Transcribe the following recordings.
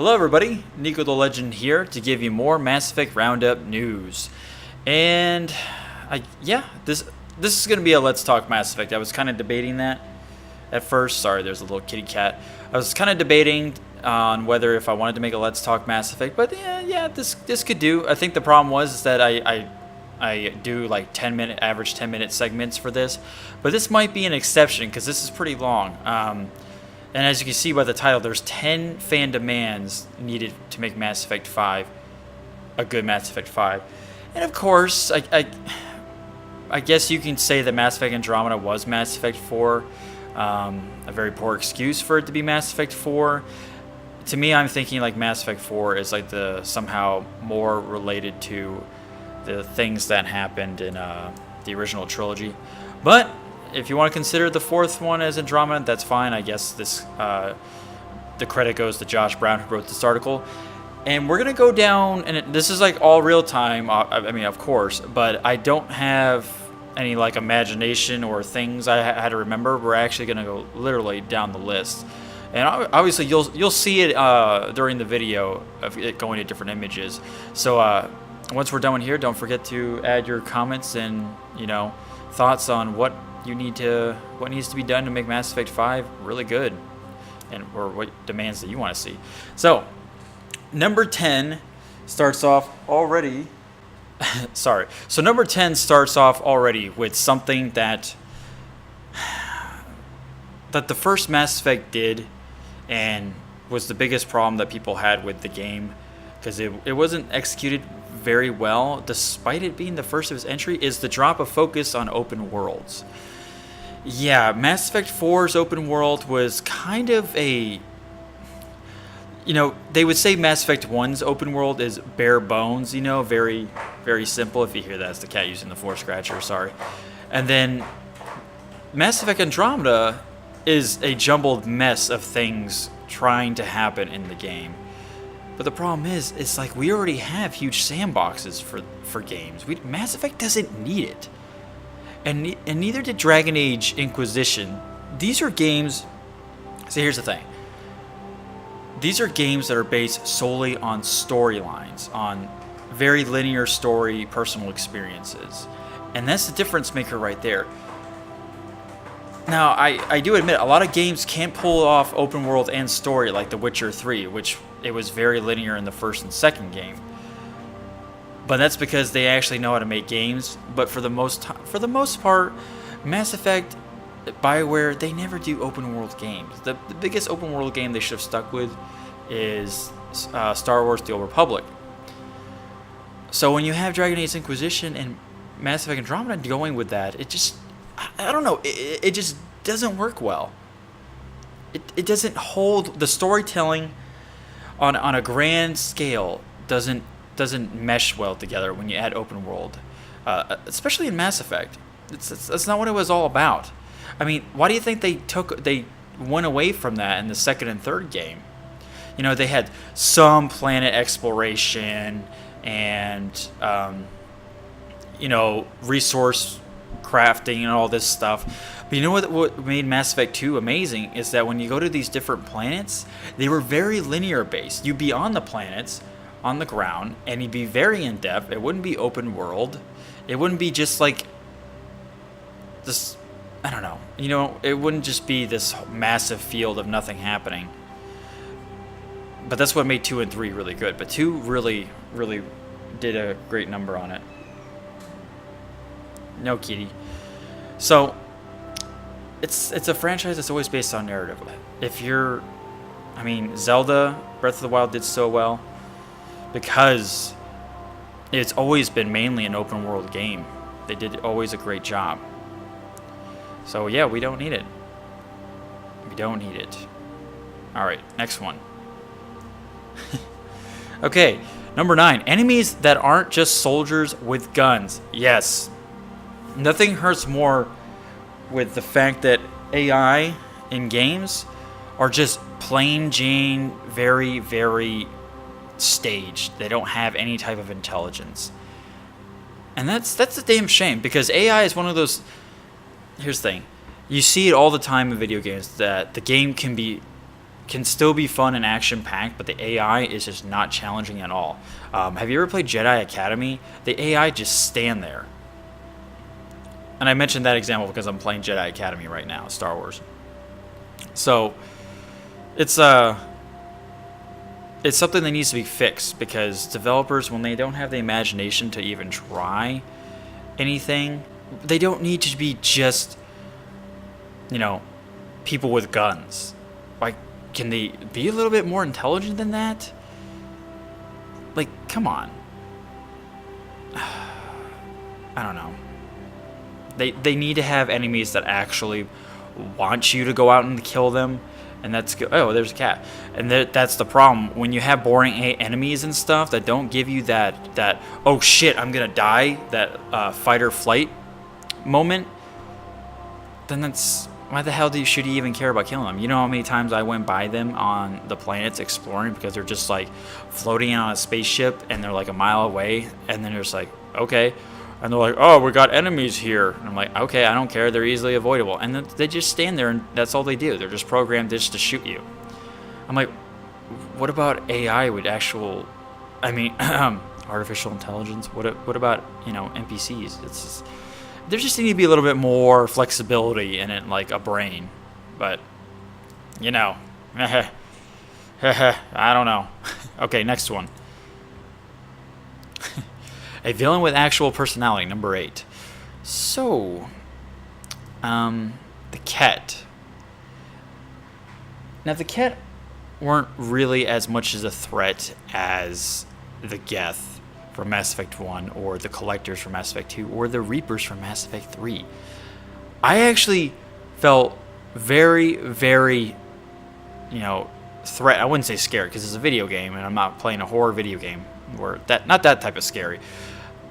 Hello everybody, NikoTheLegend here to give you more Mass Effect Roundup news. And this is going to be a Let's Talk Mass Effect. I was kind of debating that at first. Sorry, there's a little kitty cat. I was kind of debating on whether if I wanted to make a Let's Talk Mass Effect, but this could do. I think the problem was that I do like average 10-minute segments for this, but this might be an exception because this is pretty long. And as you can see by the title, there's 10 fan demands needed to make Mass Effect 5 a good Mass Effect 5. And of course, I guess you can say that Mass Effect Andromeda was Mass Effect 4. A very poor excuse for it to be Mass Effect 4. To me, I'm thinking like Mass Effect 4 is like somehow more related to the things that happened in the original trilogy. But if you want to consider the fourth one as Andromeda, that's fine. I guess the credit goes to Josh Brown, who wrote this article. And we're going to go down, and this is like all real time, I mean, of course, but I don't have any like imagination or things I had to remember. We're actually going to go literally down the list. And obviously you'll see it during the video of it going to different images. So once we're done here, don't forget to add your comments and, thoughts on what needs to be done to make Mass Effect 5 really good, or what demands that you want to see. So number 10 starts off already so number 10 starts off already with something that the first Mass Effect did, and was the biggest problem that people had with the game, because it wasn't executed very well despite it being the first of its entry, is the drop of focus on open worlds. Yeah, Mass Effect 4's open world was kind of they would say Mass Effect 1's open world is bare bones, very, very simple. If you hear that, it's the cat using the floor scratcher, sorry. And then Mass Effect Andromeda is a jumbled mess of things trying to happen in the game. But the problem is, it's like we already have huge sandboxes for games. Mass Effect doesn't need it. And neither did Dragon Age Inquisition. These are games. So here's the thing. These are games that are based solely on storylines, on very linear story, personal experiences. And that's the difference maker right there. Now, I do admit, a lot of games can't pull off open world and story, like The Witcher 3, which it was very linear in the first and second game. But that's because they actually know how to make games. But for the most part, Mass Effect, BioWare, they never do open world games. The biggest open world game they should have stuck with is Star Wars: The Old Republic. So when you have Dragon Age Inquisition and Mass Effect Andromeda going with that, it just, I don't know, it just doesn't work well. It doesn't hold, the storytelling on a grand scale doesn't mesh well together when you add open world, especially in Mass Effect. That's not what it was all about. I mean, why do you think they went away from that in the second and third game? They had some planet exploration and resource crafting and all this stuff. But you know what made Mass Effect 2 amazing is that when you go to these different planets, they were very linear based. You'd be on the planets, on the ground, and you'd be very in depth. It wouldn't be open world. It wouldn't be just like this, I don't know. It wouldn't just be this massive field of nothing happening. But that's what made 2 and 3 really good. But 2 really, really did a great number on it. No kitty. So it's a franchise that's always based on narrative. Zelda Breath of the Wild did so well because it's always been mainly an open world game. They did always a great job. So yeah, we don't need it. We don't need it. Alright, next one. Okay, number 9. Enemies that aren't just soldiers with guns. Yes. Nothing hurts more with the fact that AI in games are just plain Jane, very, very staged. They don't have any type of intelligence. And that's a damn shame, because AI is one of those... Here's the thing. You see it all the time in video games, that the game can be can still be fun and action packed, but the AI is just not challenging at all. Have you ever played Jedi Academy? The AI just stand there. And I mentioned that example because I'm playing Jedi Academy right now, Star Wars. So it's something that needs to be fixed, because developers, when they don't have the imagination to even try anything, they don't need to be just, people with guns. Like, can they be a little bit more intelligent than that? Like, come on. I don't know. They need to have enemies that actually want you to go out and kill them. And that's good. Oh, there's a cat. And that's the problem. When you have boring enemies and stuff that don't give you that oh shit, I'm gonna die, that fight or flight moment, then that's, why the hell should you even care about killing them? You know how many times I went by them on the planets exploring because they're just like floating on a spaceship and they're like a mile away, and then they're just like, okay. And they're like, oh, we got enemies here. And I'm like, okay, I don't care. They're easily avoidable. And then they just stand there, and that's all they do. They're just programmed just to shoot you. I'm like, what about AI with artificial intelligence? What about, NPCs? There just need to be a little bit more flexibility in it, like a brain. But, I don't know. Okay, next one. A villain with actual personality, number 8. So, the Ket. Now, the Ket weren't really as much as a threat as the Geth from Mass Effect 1, or the Collectors from Mass Effect 2, or the Reapers from Mass Effect 3. I actually felt very, very, I wouldn't say scared, because it's a video game, and I'm not playing a horror video game, or not that type of scary.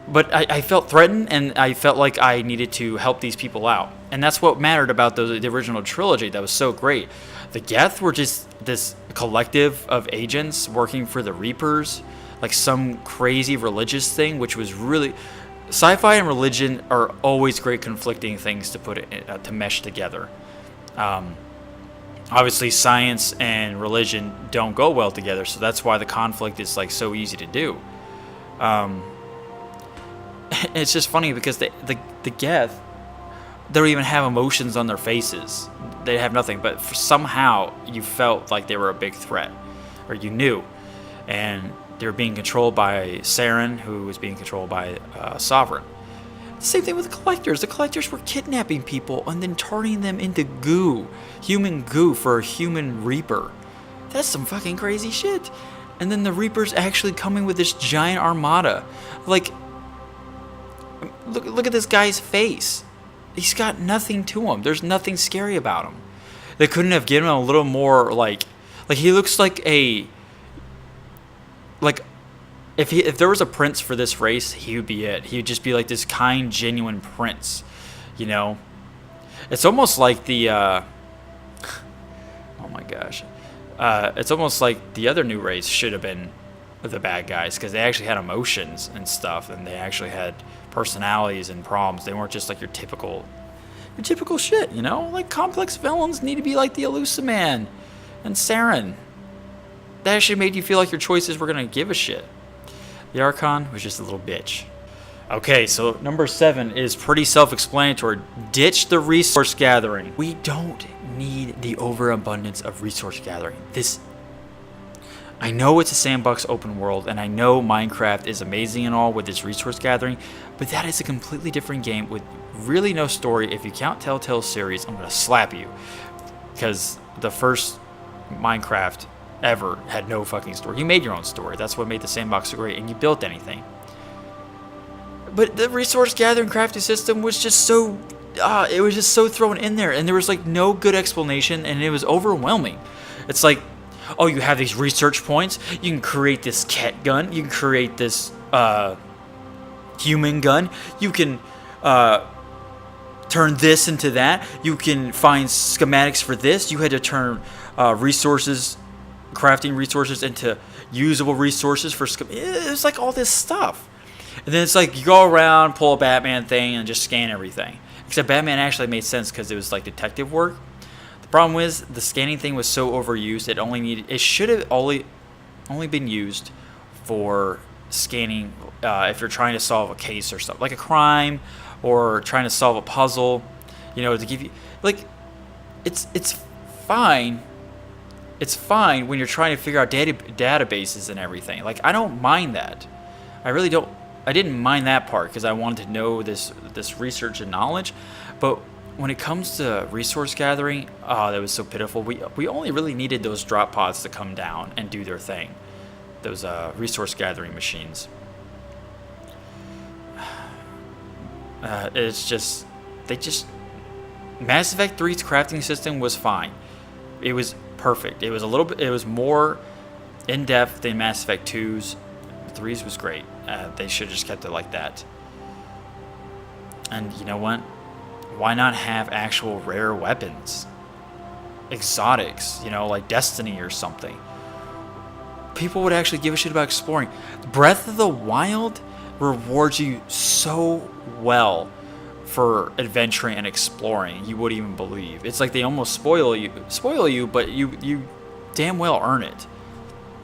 But I felt threatened, and I felt like I needed to help these people out. And that's what mattered about the original trilogy that was so great. The Geth were just this collective of agents working for the Reapers, like some crazy religious thing, which was really... Sci-fi and religion are always great conflicting things to mesh together. Obviously, science and religion don't go well together, so that's why the conflict is like so easy to do. It's just funny because the Geth, they don't even have emotions on their faces. They have nothing, but somehow you felt like they were a big threat, or you knew. And they were being controlled by Saren, who was being controlled by Sovereign. Same thing with the Collectors. The Collectors were kidnapping people and then turning them into goo, human goo for a human Reaper. That's some fucking crazy shit. And then the Reapers actually coming with this giant armada. Like, look at this guy's face. He's got nothing to him. There's nothing scary about him. They couldn't have given him a little more like he looks like if there was a prince for this race, he would be it. He would just be like this kind, genuine prince, It's almost like the oh my gosh. It's almost like the other new race should have been the bad guys, because they actually had emotions and stuff, and they actually had personalities and problems. They weren't just like your typical shit, Like, complex villains need to be like the Elusive Man and Saren. That actually made you feel like your choices were gonna give a shit. The Archon was just a little bitch. Okay, so number 7 is pretty self-explanatory. Ditch the resource gathering. We don't need the overabundance of resource gathering. I know it's a sandbox open world, and I know Minecraft is amazing and all with its resource gathering, but that is a completely different game with really no story. If you count Telltale series, I'm gonna slap you, because the first Minecraft ever had no fucking story. You made your own story. That's what made the sandbox so great, and you built anything. But the resource gathering crafting system was just so it was just so thrown in there, and there was like no good explanation, and it was overwhelming. It's like, oh, you have these research points, you can create this cat gun, you can create this human gun, you can turn this into that, you can find schematics for this. You had to turn crafting resources into usable resources for it was like all this stuff. And then it's like you go around, pull a Batman thing, and just scan everything. Except Batman actually made sense because it was like detective work. Problem is, the scanning thing was so overused. It should have only been used for scanning if you're trying to solve a case or something, like a crime, or trying to solve a puzzle. To give you it's fine. It's fine when you're trying to figure out databases and everything. Like, I don't mind that. I really don't. I didn't mind that part because I wanted to know this research and knowledge, but when it comes to resource gathering, that was so pitiful. We only really needed those drop pods to come down and do their thing. Those resource gathering machines. Mass Effect 3's crafting system was fine. It was perfect. It was more in depth than Mass Effect 2's. 3's was great. They should have just kept it like that. And you know what? Why not have actual rare weapons? Exotics, like Destiny or something. People would actually give a shit about exploring. Breath of the Wild rewards you so well for adventuring and exploring. You wouldn't even believe. It's like they almost spoil you, but you damn well earn it.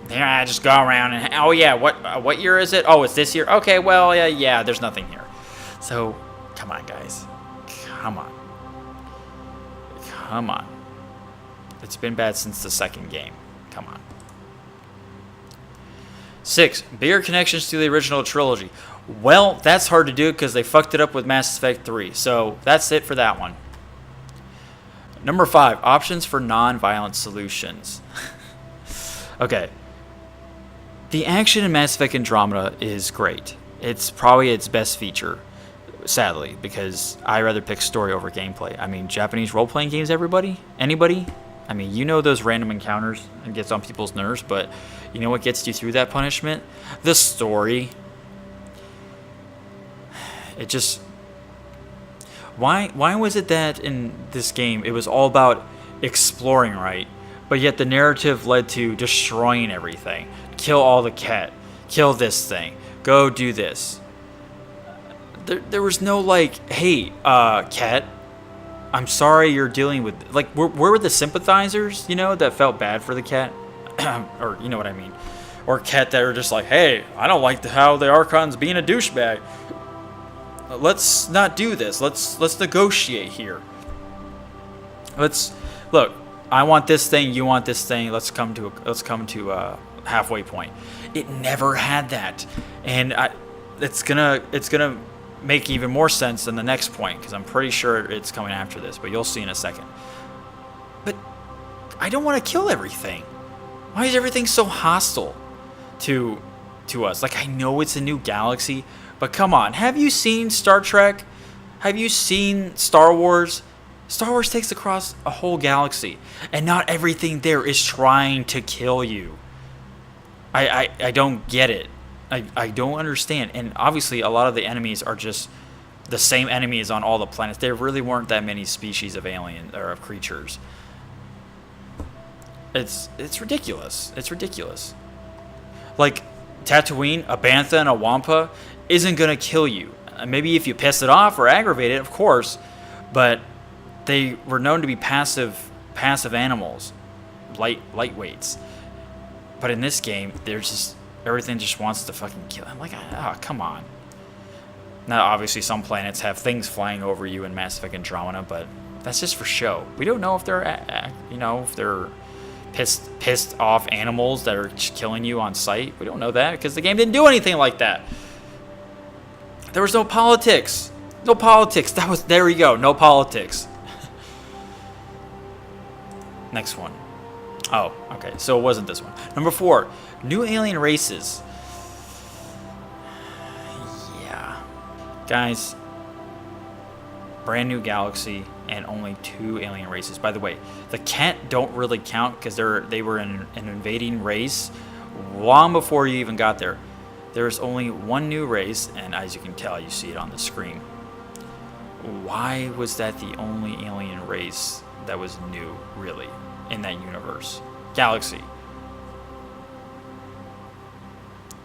Yeah, I just go around and oh yeah, what year is it? Oh, it's this year. Okay, well yeah, there's nothing here. So come on, guys. Come on. It's been bad since the second game. Come on. 6. Bigger connections to the original trilogy. Well, that's hard to do because they fucked it up with Mass Effect 3. So that's it for that one. Number 5. Options for non-violent solutions. Okay. The action in Mass Effect Andromeda is great. It's probably its best feature. Sadly, because I rather pick story over gameplay. I mean, Japanese role-playing games, anybody? I mean, those random encounters and gets on people's nerves, but you know what gets you through that punishment? The story. It just... Why was it that in this game it was all about exploring, right? But yet the narrative led to destroying everything. Kill all the Ket. Kill this thing. Go do this. There was no hey, Ket, I'm sorry you're dealing with... where were the sympathizers, that felt bad for the Ket? Or, you know what I mean? Or Ket that are just like, hey, I don't like how the Archon's being a douchebag. Let's not do this. Let's negotiate here. Look, I want this thing, you want this thing. Let's come to a halfway point. It never had that. And it's gonna make even more sense than the next point, because I'm pretty sure it's coming after this, but you'll see in a second. But I don't want to kill everything. Why is everything so hostile to us? I know it's a new galaxy, but come on. Have you seen Star Trek? Have you seen Star Wars? Star Wars takes across a whole galaxy, and not everything there is trying to kill you. I don't get it. I don't understand. And obviously a lot of the enemies are just the same enemies on all the planets. There really weren't that many species of alien or of creatures. It's ridiculous. It's ridiculous. Tatooine, a Bantha, and a Wampa isn't going to kill you. Maybe if you piss it off or aggravate it, of course. But they were known to be passive animals. Lightweights. But in this game, there's just... everything just wants to fucking kill. I'm like, come on. Now, obviously, some planets have things flying over you in Mass Effect Andromeda, but that's just for show. We don't know if they're pissed off animals that are killing you on sight. We don't know that because the game didn't do anything like that. There was no politics. No politics. There we go. No politics. Next one. Oh, okay. So it wasn't this one. Number 4. New alien races. Yeah. Guys, brand new galaxy and only 2 alien races. By the way, the Ket don't really count because they were an invading race long before you even got there. There's only one new race, and as you can tell, you see it on the screen. Why was that the only alien race that was new, really, in that universe? Galaxy.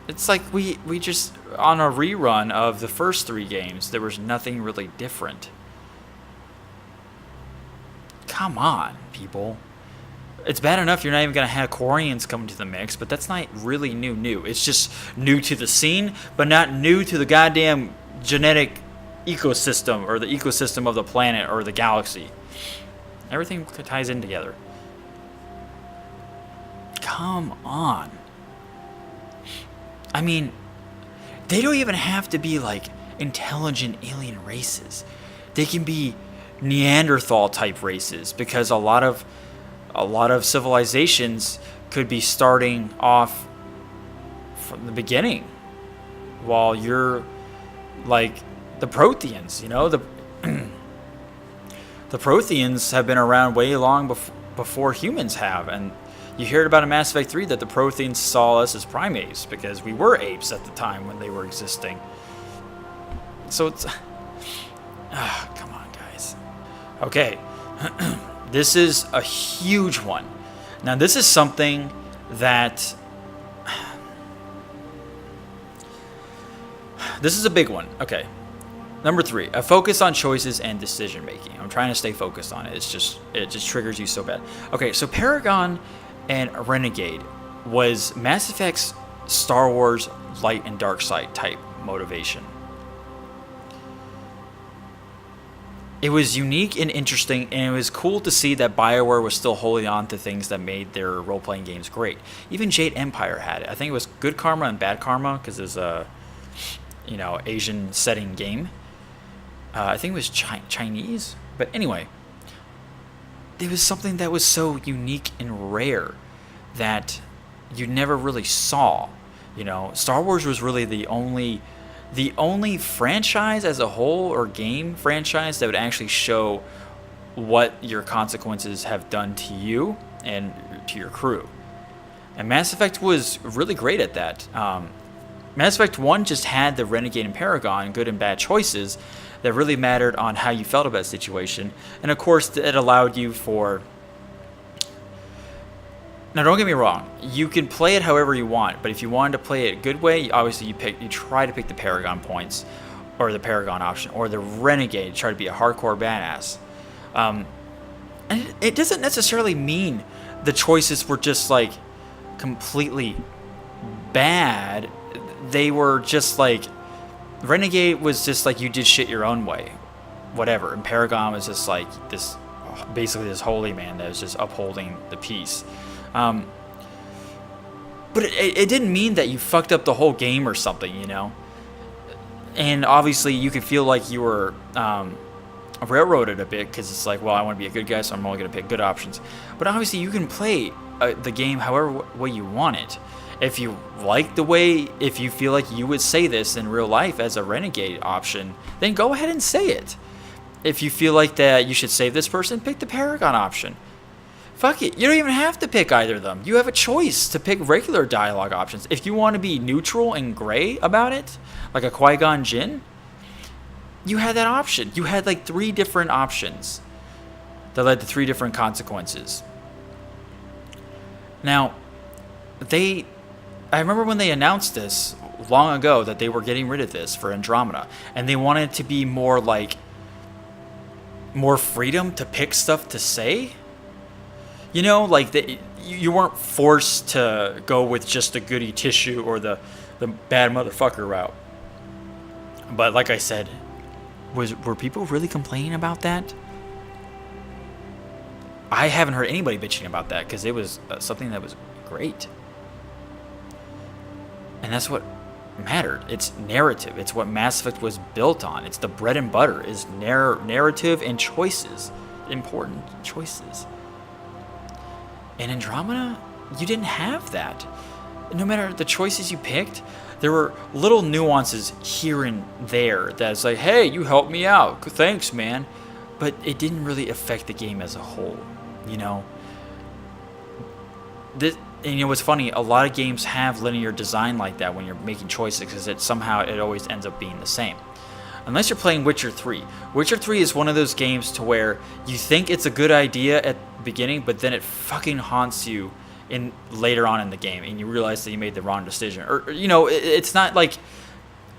It's like we just, on a rerun of the first 3 games, there was nothing really different. come on, people. It's bad enough you're not even going to have Quarians come to the mix, but that's not really new. It's just new to the scene, but not new to the goddamn genetic ecosystem or the ecosystem of the planet or the galaxy. Everything ties in together. Come on. I mean, they don't even have to be like intelligent alien races. They can be Neanderthal type races, because a lot of civilizations could be starting off from the beginning, while you're like the Protheans. The Protheans have been around way long before humans have, and you heard about in Mass Effect 3 that the Protheans saw us as primates because we were apes at the time when they were existing. So it's come on, guys. Okay. This is a huge one. Now, this is something that... This is a big one. Okay. Number 3, a focus on choices and decision making. I'm trying to stay focused on it. It just triggers you so bad. Okay, so Paragon and Renegade was Mass Effect's Star Wars light and dark side type motivation. It was unique and interesting, and it was cool to see that BioWare was still holding on to things that made their role-playing games great. Even Jade Empire had it. I think it was Good Karma and Bad Karma, because it's a Asian setting game. I think it was Chinese, but anyway, it was something that was so unique and rare that you never really saw. Star Wars was really the only franchise as a whole, or game franchise, that would actually show what your consequences have done to you and to your crew. And Mass Effect was really great at that. Mass Effect 1 just had the Renegade and Paragon, good and bad choices, that really mattered on how you felt about the situation. And of course, it allowed you for... Now, don't get me wrong. You can play it however you want, but if you wanted to play it a good way, obviously you try to pick the Paragon points, or the Paragon option, or the Renegade, try to be a hardcore badass. And it doesn't necessarily mean the choices were just like completely bad. They were just like, Renegade was just like you did shit your own way, whatever. And Paragon was just like this, basically this holy man that was just upholding the peace. But it didn't mean that you fucked up the whole game or something, And obviously you could feel like you were railroaded a bit, because it's like, well, I want to be a good guy, so I'm only going to pick good options. But obviously you can play the game however way you want it. If you like the way, if you feel like you would say this in real life as a Renegade option, then go ahead and say it. If you feel like that you should save this person, pick the Paragon option. Fuck it. You don't even have to pick either of them. You have a choice to pick regular dialogue options. If you want to be neutral and gray about it, like a Qui-Gon Jinn, you had that option. You had like 3 different options that led to 3 different consequences. Now, I remember when they announced this long ago that they were getting rid of this for Andromeda, and they wanted it to be more freedom to pick stuff to say. Like you weren't forced to go with just the goody tissue or the bad motherfucker route. But like I said, were people really complaining about that? I haven't heard anybody bitching about that, because it was something that was great. And that's what mattered. It's narrative. It's what Mass Effect was built on. It's the bread and butter, is narrative and choices. Important choices. In Andromeda, you didn't have that. No matter the choices you picked, there were little nuances here and there that's like, hey, you helped me out. Thanks, man. But it didn't really affect the game as a whole, And what's funny, a lot of games have linear design like that when you're making choices, because it always ends up being the same. Unless you're playing Witcher 3. Witcher 3 is one of those games to where you think it's a good idea at the beginning, but then it fucking haunts you later on in the game, and you realize that you made the wrong decision. Or it's not like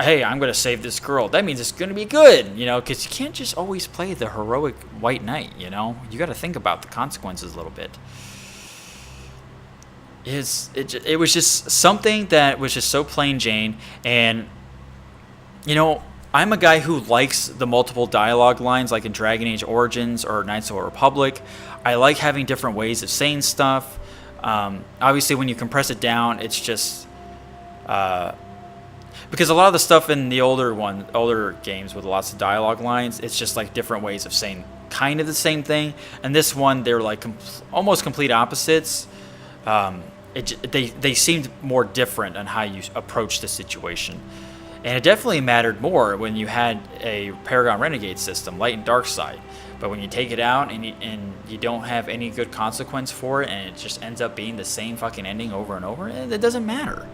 hey, I'm going to save this girl. That means it's going to be good, because you can't just always play the heroic white knight, You got to think about the consequences a little bit. It was just something that was just so plain Jane. And, I'm a guy who likes the multiple dialogue lines, like in Dragon Age Origins or Knights of the Republic. I like having different ways of saying stuff. Obviously, when you compress it down, it's just... because a lot of the stuff in the older games with lots of dialogue lines, it's just like different ways of saying kind of the same thing. And this one, they're like almost complete opposites. They seemed more different on how you approach the situation. And it definitely mattered more when you had a Paragon Renegade system, light and dark side. But when you take it out and you don't have any good consequence for it, and it just ends up being the same fucking ending over and over, it doesn't matter.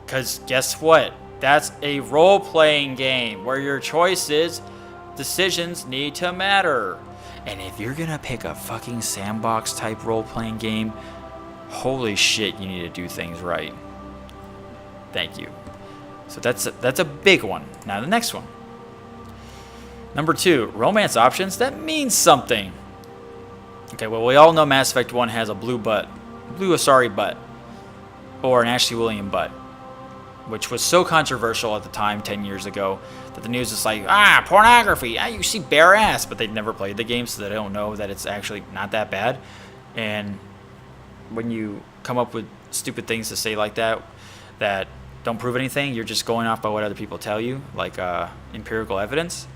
Because guess what? That's a role-playing game where your choices, decisions need to matter. And if you're going to pick a fucking sandbox type role-playing game, holy shit, you need to do things right. Thank you. So that's a big one. Now the next one. Number 2, romance options. That means something. Okay, well, we all know Mass Effect 1 has a blue Asari butt. Or an Ashley William butt. Which was so controversial at the time, 10 years ago, that the news is like, pornography, you see bare ass, but they'd never played the game, so they don't know that it's actually not that bad. And when you come up with stupid things to say like that don't prove anything, you're just going off by what other people tell you, like empirical evidence.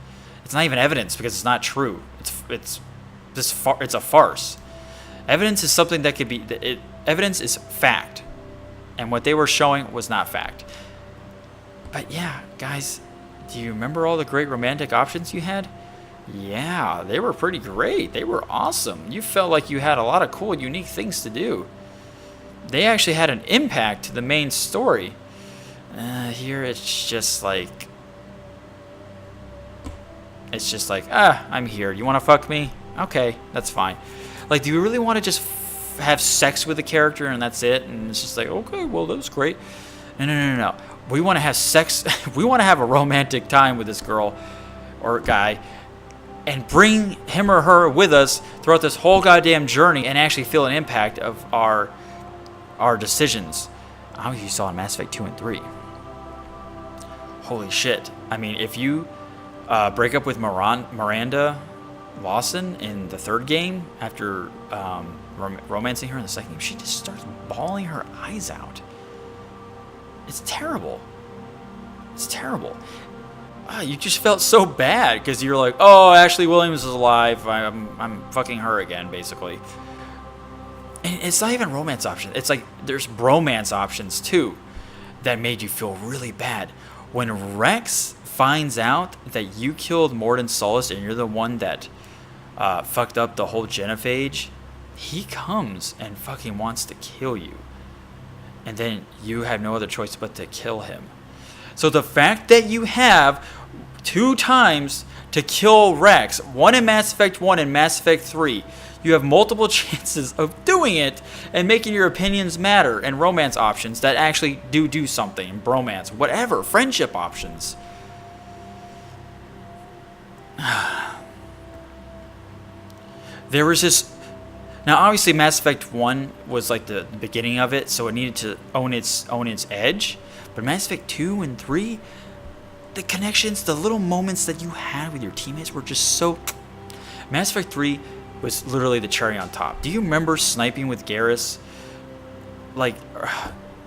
It's not even evidence because it's not true. It's a farce. Evidence is something that could be, evidence is fact. And what they were showing was not fact. But yeah, guys, do you remember all the great romantic options you had? Yeah, they were pretty great. They were awesome. You felt like you had a lot of cool, unique things to do. They actually had an impact to the main story. Here it's just like, I'm here. You want to fuck me? Okay, that's fine. Like, do you really want to just have sex with the character and that's it? And it's just like, okay, well, that was great. No. We want to have sex. We want to have a romantic time with this girl or guy and bring him or her with us throughout this whole goddamn journey and actually feel an impact of our decisions. I don't know if you saw in Mass Effect 2 and 3. Holy shit. I mean, if you break up with Miranda Lawson in the third game after romancing her in the second game, she just starts bawling her eyes out. It's terrible. It's terrible. You just felt so bad because you're like, oh, Ashley Williams is alive. I'm fucking her again, basically. And it's not even romance options. It's like there's bromance options too that made you feel really bad. When Rex finds out that you killed Mordin Solus and you're the one that fucked up the whole genophage, he comes and fucking wants to kill you. And then you have no other choice but to kill him. So the fact that you have 2 times to kill Rex, one in Mass Effect 1 and Mass Effect 3, you have multiple chances of doing it and making your opinions matter, and romance options that actually do something, bromance, whatever, friendship options. There was this... Now, obviously, Mass Effect 1 was like the beginning of it, so it needed to own its edge. But Mass Effect 2 and 3, the connections, the little moments that you had with your teammates were just so... Mass Effect 3 was literally the cherry on top. Do you remember sniping with Garrus? Like,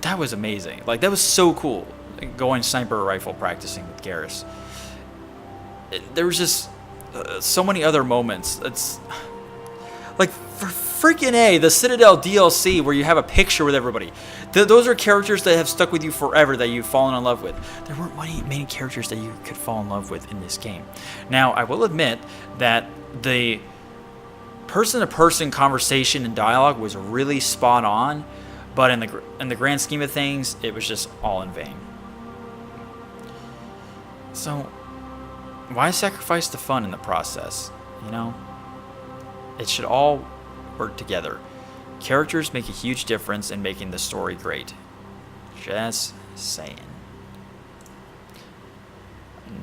that was amazing. Like, that was so cool. Going sniper rifle practicing with Garrus. There was just so many other moments. It's... Like, for freaking A, the Citadel DLC where you have a picture with everybody. Those are characters that have stuck with you forever that you've fallen in love with. There weren't many characters that you could fall in love with in this game. Now, I will admit that the person-to-person conversation and dialogue was really spot on, but in the grand scheme of things, it was just all in vain. So, why sacrifice the fun in the process, you know? It should all work together. Characters make a huge difference in making the story great. Just saying.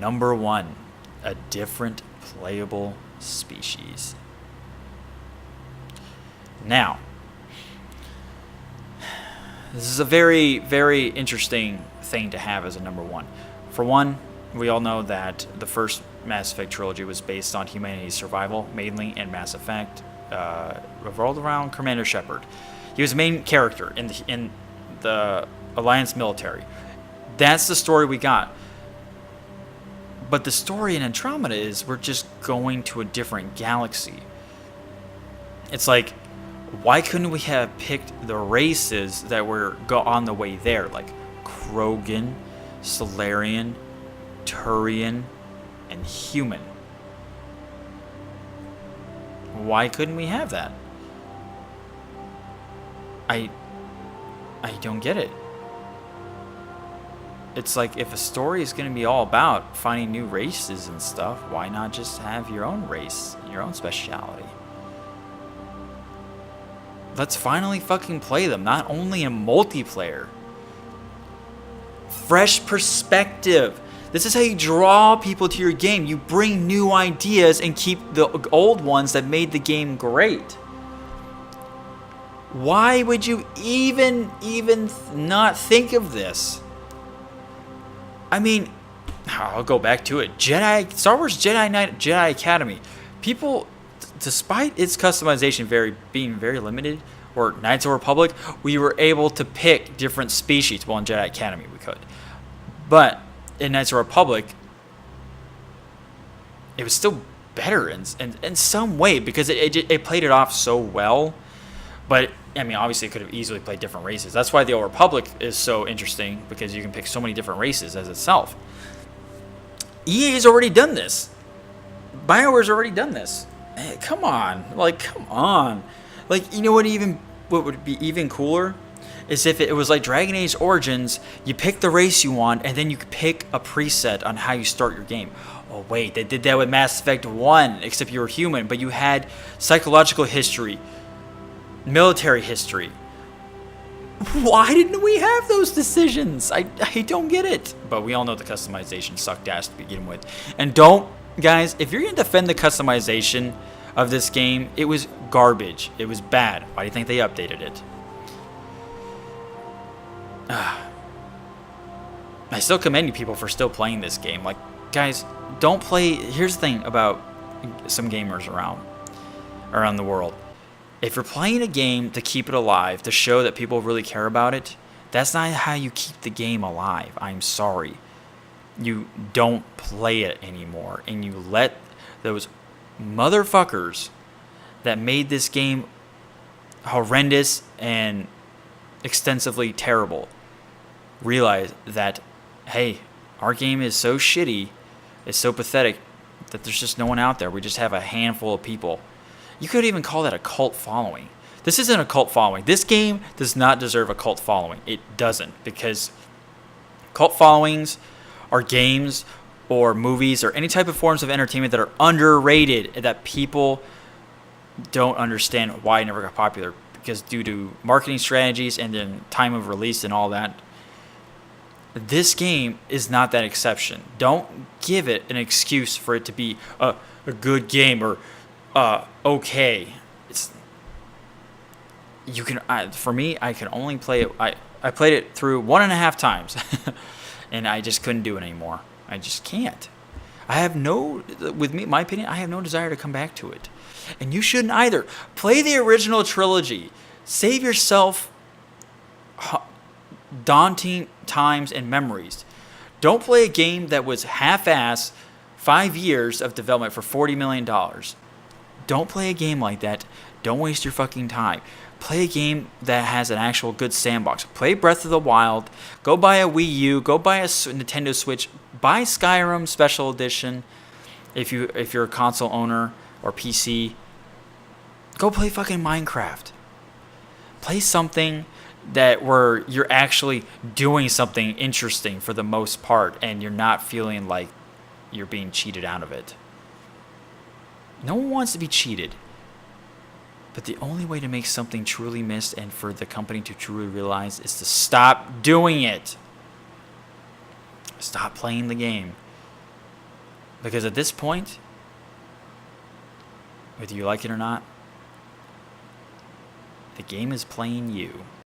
Number 1, a different playable species. Now, this is a very, very interesting thing to have as a number 1. For one, we all know that the first Mass Effect trilogy was based on humanity's survival, mainly in Mass Effect, revolved around Commander Shepard. He was the main character in the Alliance military. That's the story we got. But the story in Andromeda is we're just going to a different galaxy. It's like, why couldn't we have picked the races that were on the way there, like Krogan, Solarian, Turian, and Human? Why couldn't we have that? I don't get it. It's like, if a story is going to be all about finding new races and stuff, why not just have your own race, your own speciality? Let's finally fucking play them, not only in multiplayer. Fresh perspective. This is how you draw people to your game. You bring new ideas and keep the old ones that made the game great. Why would you even not think of this? I mean, I'll go back to it. Star Wars Jedi Academy. People, despite its customization being very limited, or Knights of the Republic, we were able to pick different species. Well, in Jedi Academy we could. But in Knights of the Republic, it was still better in some way, because it played it off so well. But, I mean, obviously it could have easily played different races. That's why the Old Republic is so interesting, because you can pick so many different races as itself. EA has already done this. BioWare's already done this. Hey, come on. Come on. You know what would be even cooler? Is if it was like Dragon Age Origins, you pick the race you want, and then you could pick a preset on how you start your game. Oh, wait, they did that with Mass Effect 1, except you were human, but you had psychological history, military history. Why didn't we have those decisions? I don't get it. But we all know the customization sucked ass to begin with. And guys, if you're going to defend the customization of this game, it was garbage. It was bad. Why do you think they updated it? I still commend you people for still playing this game. Guys, don't play. Here's the thing about some gamers around the world. If you're playing a game to keep it alive, to show that people really care about it, that's not how you keep the game alive. I'm sorry. You don't play it anymore, and you let those motherfuckers that made this game horrendous and extensively terrible realize that, hey, our game is so shitty, it's so pathetic, that there's just no one out there. We just have a handful of people. You could even call that a cult following. This isn't a cult following. This game does not deserve a cult following. It doesn't, because cult followings are games or movies or any type of forms of entertainment that are underrated, that people don't understand why it never got popular, because due to marketing strategies and then time of release and all that. This game is not that exception. Don't give it an excuse for it to be a good game or okay. For me, I can only play it. I played it through 1.5 times, and I just couldn't do it anymore. I just can't. My opinion, I have no desire to come back to it, and you shouldn't either. Play the original trilogy. Save yourself daunting times and memories. Don't play a game that was half-ass, 5 years of development for $40 million. Don't play a game like that. Don't waste your fucking time. Play a game that has an actual good sandbox. Play Breath of the Wild. Go buy a Wii U. Go buy a Nintendo Switch. Buy Skyrim Special Edition if you're a console owner or PC. Go play fucking Minecraft. Play something where you're actually doing something interesting for the most part, and you're not feeling like you're being cheated out of it. No one wants to be cheated. But the only way to make something truly missed and for the company to truly realize is to stop doing it. Stop playing the game. Because at this point, whether you like it or not, the game is playing you.